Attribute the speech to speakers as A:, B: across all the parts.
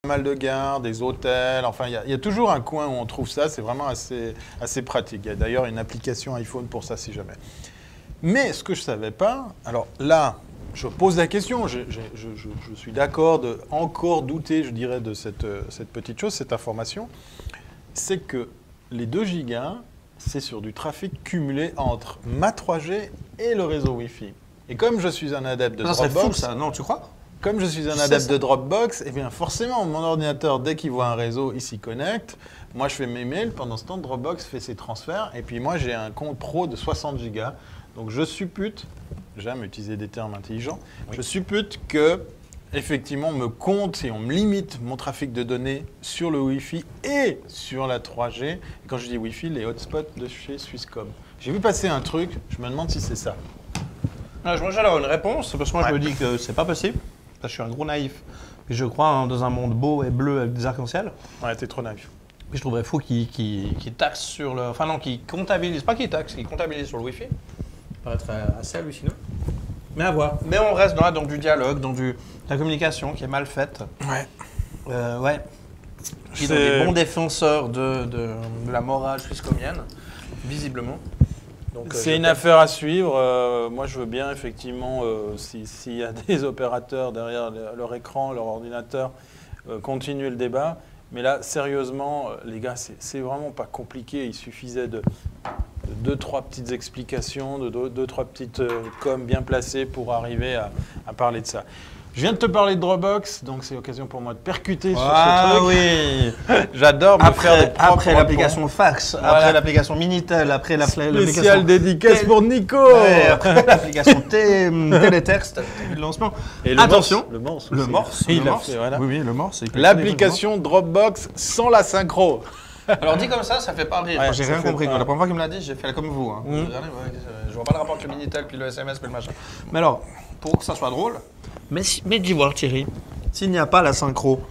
A: mal de gares, des hôtels, enfin il y a toujours un coin où on trouve ça, c'est vraiment assez pratique. Il y a d'ailleurs une application iPhone pour ça si jamais. Mais ce que je ne savais pas, alors là, je pose la question, je suis d'accord de encore douter, je dirais, de cette petite chose, cette information, c'est que les 2 gigas, c'est sur du trafic cumulé entre ma 3G et le réseau Wi-Fi. Et comme je suis un adepte de
B: Ça,
A: Dropbox...
B: c'est fou ça, non, tu crois?
A: Comme je suis un adepte de Dropbox, eh bien forcément, mon ordinateur, dès qu'il voit un réseau, il s'y connecte. Moi, je fais mes mails. Pendant ce temps, Dropbox fait ses transferts. Et puis moi, j'ai un compte pro de 60 Go. Donc je suppute, j'aime utiliser des termes intelligents, je suppute que effectivement, on me compte et on me limite mon trafic de données sur le Wi-Fi et sur la 3G. Et quand je dis Wi-Fi, les hotspots de chez Swisscom. J'ai vu passer un truc, je me demande si c'est ça.
B: Moi, j'ai alors une réponse, parce que moi, je me dis que c'est pas possible. Parce que je suis un gros naïf. Et je crois dans un monde beau et bleu avec des arcs-en-ciel.
A: Ouais, t'es trop naïf.
B: Et je trouverais fou qu'ils taxent sur le... Enfin non, qu'ils comptabilisent, pas qu'ils taxent, qu'ils comptabilisent sur le Wi-Fi. Ça paraîtrait assez hallucinant. Mais à voir. Mais on reste dans du dialogue, dans de la communication qui est mal faite.
A: Ouais.
B: Ouais. Qui sont des bons défenseurs de la morale swisscomienne, visiblement.
A: C'est une affaire à suivre. Moi, je veux bien, effectivement, s'il y a des opérateurs derrière leur écran, leur ordinateur, continuer le débat. Mais là, sérieusement, les gars, c'est vraiment pas compliqué. Il suffisait de 2-3 petites explications, de 2-3 petites coms bien placées pour arriver à parler de ça. Je viens de te parler de Dropbox, donc c'est l'occasion pour moi de percuter sur ce truc.
B: Ah oui.
A: J'adore me faire des propres
B: après l'application fax, voilà. Après l'application Minitel, après l'application...
A: Spéciale dédicace pour Nico.
B: Ouais, après l'application Télétexte, le lancement.
A: Et
B: attention,
A: le Morse.
B: Le Morse.
A: Voilà.
B: Oui, le Morse.
A: L'application Dropbox sans la synchro.
B: Alors dit comme ça fait pas rire.
A: Ouais,
B: j'ai rien compris. La première fois qu'il me l'a dit, j'ai fait comme vous. Hein. Je vois pas le rapport avec le Minitel, puis le SMS, puis le machin. Mais alors, pour que ça soit drôle, mais dis voir Thierry, s'il n'y a pas la synchro,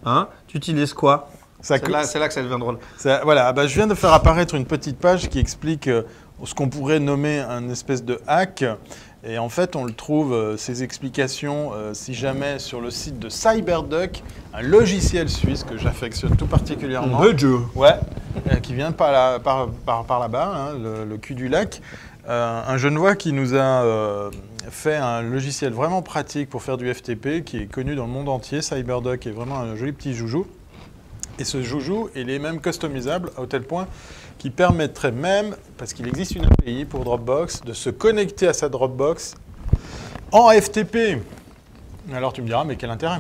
B: hein, tu utilises quoi? C'est là que ça devient drôle.
A: Voilà, bah, je viens de faire apparaître une petite page qui explique ce qu'on pourrait nommer un espèce de hack. Et en fait, on le trouve, ces explications, si jamais, sur le site de CyberDuck, un logiciel suisse que j'affectionne tout particulièrement.
B: Le jeu.
A: Ouais, qui vient par là-bas, hein, le cul du lac. Un Genevois qui nous a fait un logiciel vraiment pratique pour faire du FTP, qui est connu dans le monde entier. CyberDuck est vraiment un joli petit joujou. Et ce joujou, il est même customisable au tel point qu'il permettrait même, parce qu'il existe une API pour Dropbox, de se connecter à sa Dropbox en FTP. Alors tu me diras, mais quel intérêt?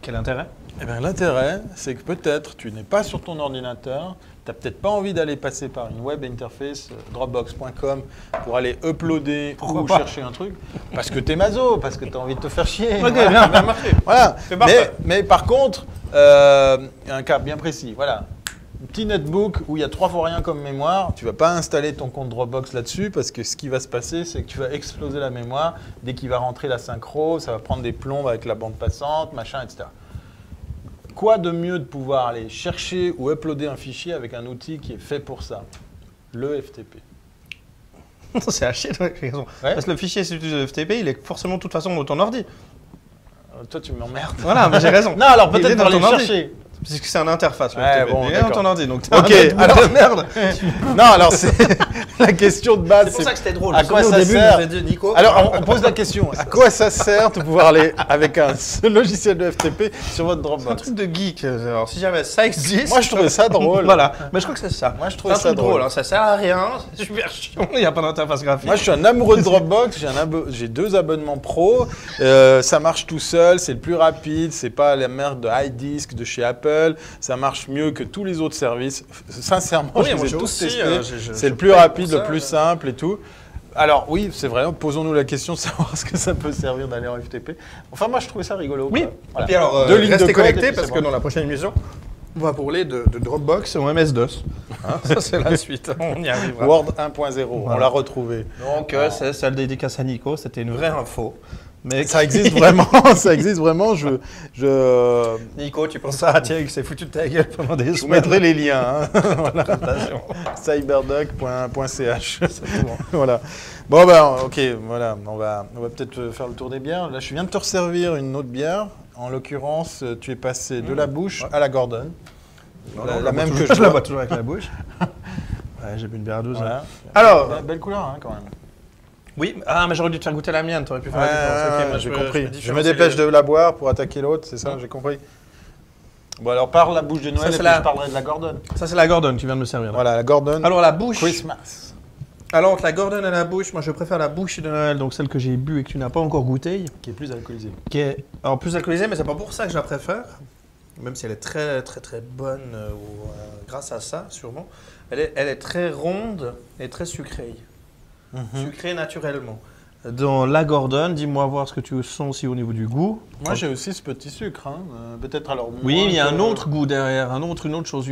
B: Quel intérêt?
A: Eh bien l'intérêt, c'est que peut-être tu n'es pas sur ton ordinateur, tu n'as peut-être pas envie d'aller passer par une web interface, dropbox.com, pour aller uploader ou chercher un truc, parce que t'es maso, parce que tu as envie de te faire chier.
B: Ok, bien marché.
A: Voilà. Mais par contre, un cas bien précis, voilà. Un petit netbook où il y a 3 fois rien comme mémoire, tu ne vas pas installer ton compte Dropbox là-dessus parce que ce qui va se passer, c'est que tu vas exploser la mémoire. Dès qu'il va rentrer la synchro, ça va prendre des plombes avec la bande passante, machin, etc. Quoi de mieux de pouvoir aller chercher ou uploader un fichier avec un outil qui est fait pour ça? Le FTP.
B: C'est à chier, j'ai raison. Ouais. Parce que le fichier, si tu utilises le FTP, il est forcément de toute façon dans ton ordi.
A: Toi, tu m'emmerdes.
B: Voilà, mais j'ai raison.
A: Non, alors peut-être pour aller chercher.
B: Parce que c'est un interface, le
A: FTP.
B: Bon, il est dans ton ordi, donc
A: ok, alors merde. Non, alors c'est la question de base.
B: C'est pour ça que c'était drôle.
A: À quoi ça sert?
B: Nico.
A: Alors on pose la question. À quoi ça sert de pouvoir aller avec un logiciel de FTP sur votre Dropbox?
B: C'est un truc de geek. Alors si jamais ça existe.
A: Moi je trouvais ça drôle.
B: Voilà. Mais je crois que c'est ça.
A: Moi je trouvais ça drôle.
B: Hein. Ça sert à rien. C'est super chiant. Il n'y a pas d'interface graphique.
A: Moi je suis un amoureux de Dropbox. J'ai 2 abonnements pro. Ça marche tout seul. C'est le plus rapide. C'est pas la merde de iDisk de chez Apple. Ça marche mieux que tous les autres services. Sincèrement, je les ai tous testés. C'est le plus rapide, le plus simple et tout. Alors oui, c'est vrai, posons-nous la question de savoir ce que ça peut servir d'aller en FTP. Enfin, moi, je trouvais ça rigolo.
B: Oui,
A: voilà.
B: Et puis alors, restez connectés parce que dans la prochaine émission, on va parler de Dropbox au MS-DOS. Hein, ça, c'est la suite. On y arrivera.
A: Word 1.0, on l'a retrouvé.
B: Donc, c'est celle dédicace à Nico. C'était une vraie info. Mais
A: ça existe vraiment, ça existe vraiment.
B: Nico, tu penses ça? Tiens, il s'est foutu de ta gueule pendant des semaines.
A: Je vous mettrai les liens. Hein. Voilà. Cyberduck.ch. Voilà. Bon ben, ok, voilà. On va peut-être faire le tour des bières. Là, je viens de te resservir une autre bière. En l'occurrence, tu es passé de la bouche à la Gordon.
B: La même que je la bois toujours avec la bouche. Ouais, j'ai bu une bière à 12.
A: Voilà.
B: Alors,
A: Belle couleur, hein, quand même.
B: oui, mais j'aurais dû te faire goûter la mienne, t'aurais pu faire la différence. Ok, moi,
A: j'ai
B: je
A: compris. Je me
B: différencier
A: dépêche
B: les-
A: de la boire pour attaquer l'autre, c'est ça, j'ai compris. Bon, alors par la bouche de Noël,
B: Ça,
A: et
B: c'est
A: puis
B: la-
A: je parlerai de la Gordon.
B: Ça, c'est la Gordon qui vient de me servir. Là.
A: Voilà, la Gordon
B: Alors, la bouche.
A: Christmas.
B: Alors, entre la Gordon et la bouche, moi, je préfère la bouche de Noël, donc celle que j'ai bu et que tu n'as pas encore goûtée,
A: Qui est plus alcoolisée.
B: qui est alors plus alcoolisée, mais c'est pas pour ça que je la préfère, même si elle est très, très, très bonne, grâce à ça, sûrement. Elle est très ronde et très sucrée. Sucrée naturellement. Dans la Gordon, dis-moi voir ce que tu sens aussi au niveau du goût.
A: Moi, j'ai aussi ce petit sucre. Hein. Peut-être alors.
B: Oui,
A: moins
B: mais il y a
A: que-
B: un autre goût derrière, une autre chose,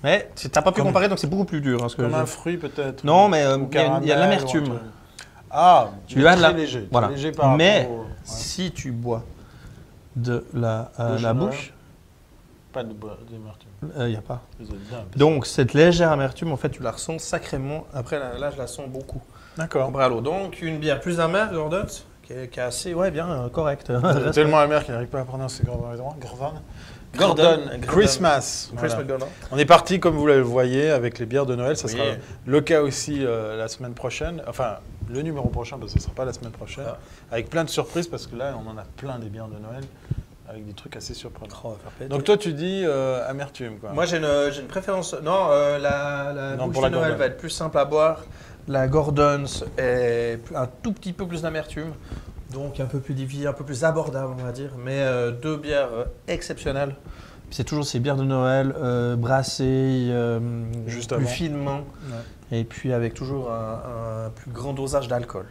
B: Mais tu n'as pas pu
A: Comme-
B: comparer, donc c'est beaucoup plus dur. Hein, ce que
A: Comme
B: je-
A: un fruit, peut-être.
B: Non, mais
A: Ou
B: il y a de
A: caramel, ou un
B: l'amertume.
A: truc. Ah,
B: Tu as de la...
A: très léger.
B: Voilà.
A: Très léger par
B: Mais
A: rapport au- ouais.
B: si tu bois de la
A: Bouche de Noël.
B: bouche,
A: Pas d'amertume.
B: il n'y a pas.
A: Vous êtes bien.
B: Donc cette légère amertume, en fait, tu la ressens sacrément. Après, là, je la sens beaucoup.
A: D'accord.
B: Comparé à l'eau. Donc une bière plus amère, Gordon, qui est assez, ouais, bien, correcte.
A: Tellement amer qu'il n'arrive pas à prononcer Gordon.
B: Gordon.
A: Christmas.
B: Christmas
A: Voilà.
B: Gordon.
A: On est parti, comme vous le voyez, avec les bières de Noël. Ça
B: Oui.
A: sera le cas aussi la semaine prochaine. Enfin, le numéro prochain, parce que ce ne sera pas la semaine prochaine.
B: Ah.
A: Avec plein de surprises, parce que là, on en a plein des bières de Noël, avec des trucs assez surprenants.
B: Oh, on va faire péter.
A: Donc toi, tu dis amertume, quoi.
B: Moi, j'ai une préférence. Non, la
A: Non,
B: bouche
A: pour
B: de
A: la
B: Noël
A: Gordon.
B: va être plus simple à boire. La Gordon est un tout petit peu plus d'amertume. Donc un peu plus difficile, un peu plus abordable, on va dire. Mais deux bières exceptionnelles. Puis c'est toujours ces bières de Noël brassées
A: Juste
B: plus
A: avant.
B: finement.
A: Ouais.
B: Et puis avec toujours un plus grand dosage d'alcool.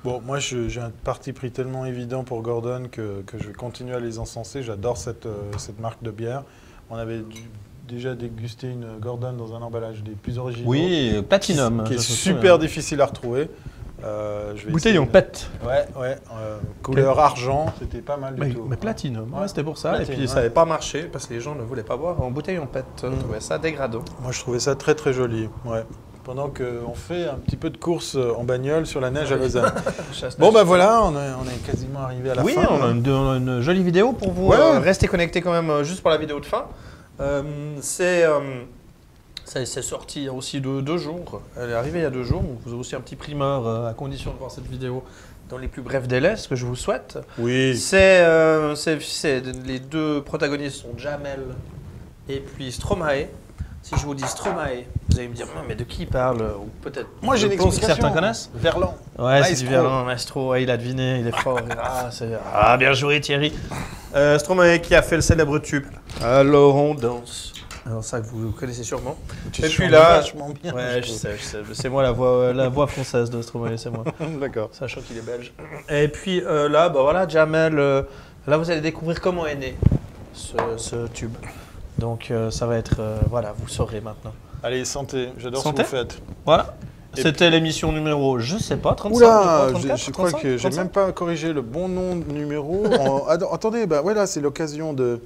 A: Bon, moi, j'ai un parti pris tellement évident pour Gordon que je vais continuer à les encenser. J'adore cette marque de bière. On avait déjà dégusté une Gordon dans un emballage des plus originaux.
B: Oui, Platinum.
A: Qui est
B: je me
A: super
B: souviens.
A: difficile à retrouver. Je vais
B: Bouteille
A: essayer
B: en
A: de-
B: pète.
A: Ouais. Couleur argent, c'était pas mal du tout.
B: Mais Platinum, ouais, c'était pour ça.
A: Platine,
B: et puis ça
A: ouais.
B: n'avait pas marché parce que les gens ne voulaient pas boire en bouteille en pète. Je trouvais ça dégradant.
A: Moi, je trouvais ça très très joli. Ouais. Pendant qu'on fait un petit peu de course en bagnole sur la neige à Lausanne. Bon, bah voilà, on est quasiment arrivé à la
B: Oui,
A: fin.
B: on a
A: hein.
B: une jolie vidéo pour vous.
A: Ouais.
B: Restez connectés quand même juste pour la vidéo de fin. C'est sorti il y a aussi 2 jours. Elle est arrivée il y a 2 jours. Donc vous avez aussi un petit primeur à condition de voir cette vidéo dans les plus brefs délais, ce que je vous souhaite.
A: Oui.
B: Les deux protagonistes sont Jamel et puis Stromae. Si je vous dis Stromae, vous allez me dire mais de qui il parle ou peut-être.
A: Moi, j'ai
B: je
A: une
B: pense que
A: explication.
B: certains connaissent.
A: Verlan.
B: Ouais, c'est
A: Maestro.
B: du Verlan, Maestro, ouais, il a deviné, il est fort. Bien joué Thierry. Stromae qui a fait le célèbre tube Alors on danse. Alors ça que vous connaissez sûrement.
A: Tu
B: Et puis
A: chantes
B: là,
A: vachement bien.
B: ouais, je sais, c'est moi la voix française de Stromae, c'est moi.
A: D'accord.
B: Sachant qu'il est belge. Et puis là, bah voilà, Jamel, là vous allez découvrir comment est né ce tube. Donc ça va être, voilà, vous saurez maintenant.
A: Allez, santé. J'adore ce que
B: Santé.
A: vous faites.
B: Voilà.
A: Et
B: C'était l'émission numéro, je sais pas, 35,
A: Oula,
B: je crois, 34,
A: je crois
B: 35,
A: que j'ai
B: 35.
A: même pas corrigé le bon nom de numéro. Attendez, bah voilà, c'est l'occasion de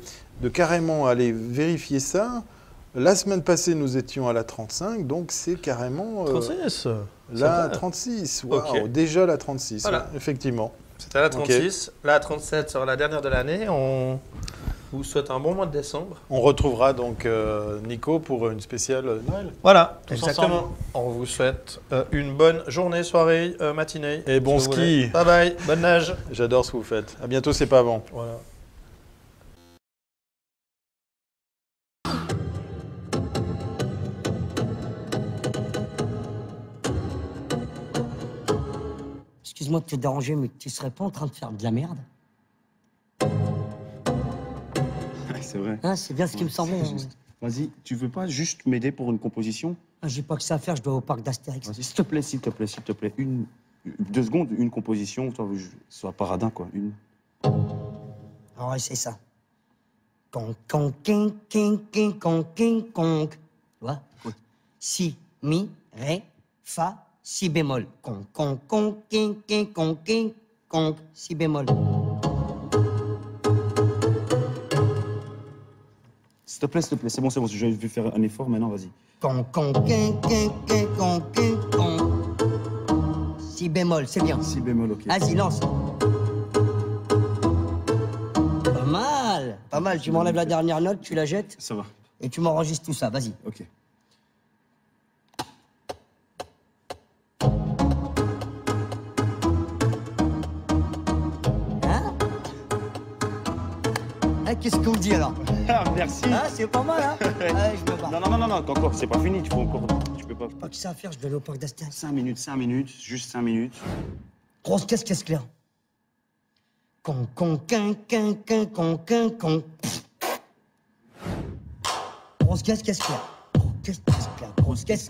A: carrément aller vérifier ça. La semaine passée, nous étions à la 35, donc c'est carrément
B: 36.
A: la
B: vrai.
A: 36. Waouh,
B: Ok.
A: déjà la 36,
B: Voilà.
A: ouais, effectivement.
B: C'était la 36. La 37 sera la dernière de l'année. On vous souhaite un bon mois de décembre.
A: On retrouvera donc Nico pour une spéciale Noël.
B: Voilà,
A: Tous
B: exactement.
A: ensemble.
B: On vous souhaite une bonne journée, soirée, matinée.
A: Et bon
B: si vous
A: ski.
B: voulez. Bye bye, bonne neige.
A: J'adore ce que vous faites. À bientôt, c'est pas avant.
B: Voilà.
C: Excuse-moi de te déranger, mais tu serais pas en train de faire de la merde?
D: C'est vrai.
C: Hein, c'est bien ce qui me semblait.
D: C'est juste. Vas-y, tu veux pas juste m'aider pour une composition?
C: Ah, j'ai pas que ça à faire, je dois au parc d'Astérix.
D: Vas-y, s'il te plaît, s'il te plaît, s'il te plaît. 2 secondes, une composition, toi, soit paradin, quoi. Une.
C: Ah ouais, c'est ça. Con, con, king, king, king, con, king, con. Tu vois?
D: Oui.
C: Si, mi, ré, fa, si bémol. Con, con, con, king, king, con, king, con, si bémol.
D: S'il te plaît, c'est bon, je vais faire un effort maintenant, vas-y.
C: Con, con, king, king, king, con, king, con. Si bémol, c'est bien.
D: Si bémol, ok.
C: Vas-y, lance. Pas mal, tu m'enlèves la dernière note, tu la jettes,
D: Ça va.
C: et tu m'enregistres tout ça, vas-y.
D: Ok.
C: Hein? Hein, qu'est-ce qu'on dit alors?
D: Ah, merci.
C: Hein, c'est pas mal, hein? Allez, je me barre.
D: Non, encore, c'est pas fini, tu peux encore. Tu peux pas.
C: Pas que ça à faire, je dois aller au parc d'Astérix.
D: 5 minutes, juste 5 minutes.
C: Grosse caisse claire. Con, con. Grosse caisse claire. Grosse caisse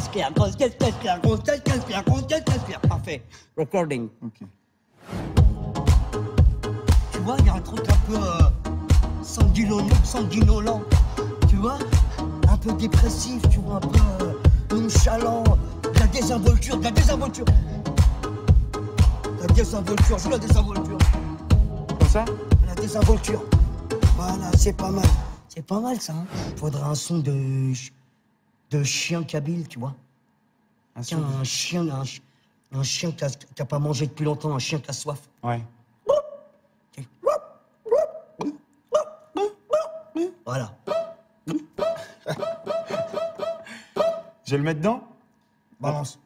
C: claire. Parfait. Recording.
D: Ok.
C: Tu vois, il y a un truc un peu sanguinolent. Tu vois? Un peu dépressif, tu vois, un peu nonchalant. De la désinvolture. La désinvolture, je veux la désinvolture.
D: Comme ça?
C: La désinvolture. Voilà, c'est pas mal. C'est pas mal, ça, hein. Faudrait un son de chien kabyle, tu vois. Tiens, un chien qui a pas mangé depuis longtemps, un chien qui a soif.
D: Ouais.
C: Voilà.
D: Je vais le mettre dedans?
C: Balance.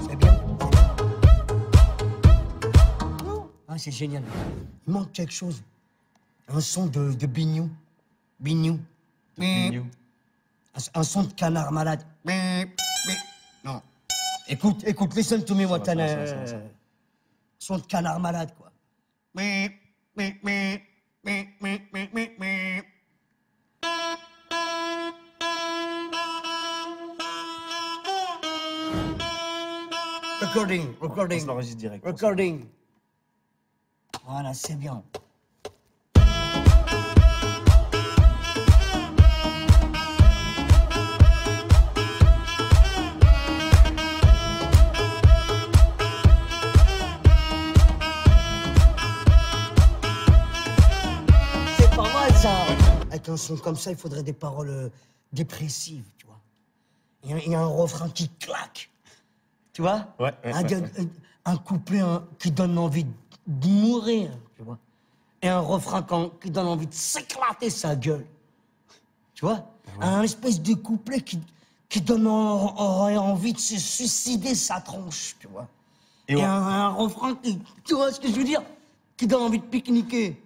C: C'est bien. Ah, c'est génial. Il manque quelque chose. Un son de bignou. Bignou.
D: Mignon.
C: Un son de canard malade. Non. Écoute, listen to me, Watana.
D: ça.
C: Son de canard malade, quoi. Recording.
D: On se l'enregistre direct.
C: Recording. Voilà, c'est bien. C'est pas mal, ça. Avec un son comme ça, il faudrait des paroles dépressives, tu vois. Il y a un refrain qui claque. Tu vois?
D: Ouais.
C: Un couplet qui donne envie de mourir, tu vois. Et un refrain qui donne envie de s'éclater sa gueule. Tu vois? Un espèce de couplet qui donne envie de se suicider sa tronche, tu vois. Et un refrain tu vois ce que je veux dire? Qui donne envie de pique-niquer.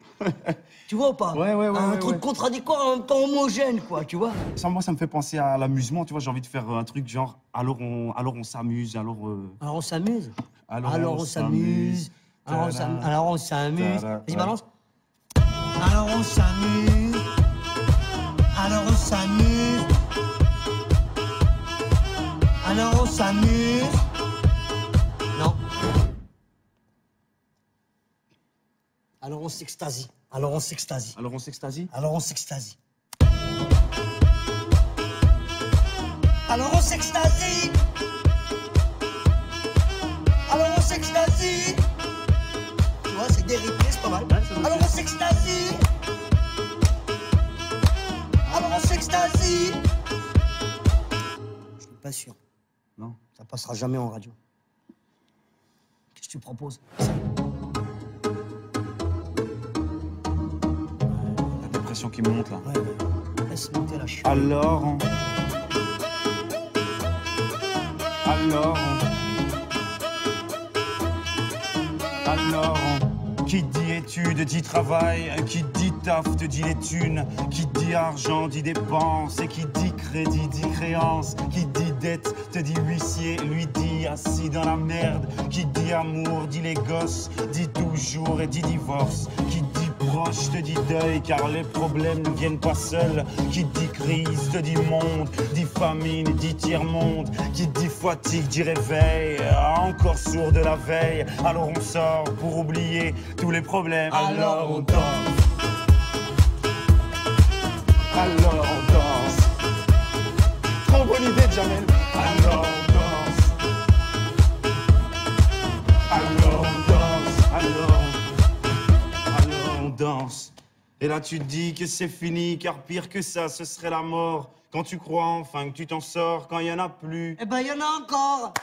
C: Tu vois ou pas?
D: Ouais.
C: Un truc contradictoire en même temps homogène, quoi, tu vois?
D: Moi, ça me fait penser à l'amusement, tu vois. J'ai envie de faire un truc genre, alors on s'amuse,
C: Alors on s'amuse.
D: Alors on s'amuse.
C: Alors on s'amuse.
D: Tada.
C: Vas-y, balance. Alors on s'amuse. Alors on s'amuse. Alors on s'amuse. Non. Alors on s'extasie. Alors on s'extasie.
D: Alors on s'extasie.
C: Alors on s'extasie. Alors on s'extasie. Alors on s'extasie. Tu vois, c'est des rythmes, c'est pas mal. Alors on s'extasie. Alors on s'extasie. Je suis pas sûr.
D: Non.
C: Ça passera jamais en radio. Qu'est-ce que tu proposes?
D: La dépression qui monte là.
C: Ouais. Laisse monter la chute.
D: Alors, qui dit études dit travail, qui dit taf te dit les thunes, qui dit argent dit dépenses, et qui dit crédit dit créance, qui dit dette te dit huissier, lui dit assis dans la merde, qui dit amour dit les gosses, dit toujours et dit divorce, qui dit proche te dit deuil car les problèmes ne viennent pas seuls, qui dit crise te dit monde, dit famine dit tiers-monde, qui dit fatigue dit réveil, encore sourd de la veille, alors on sort pour oublier tous les problèmes, alors on danse, alors on danse, trop bonne idée Jamel, alors on danse, alors on danse, alors on danse. Et là tu te dis que c'est fini, car pire que ça, ce serait la mort. Quand tu crois enfin que tu t'en sors, quand il y en a plus.
C: Eh ben, il y en a encore.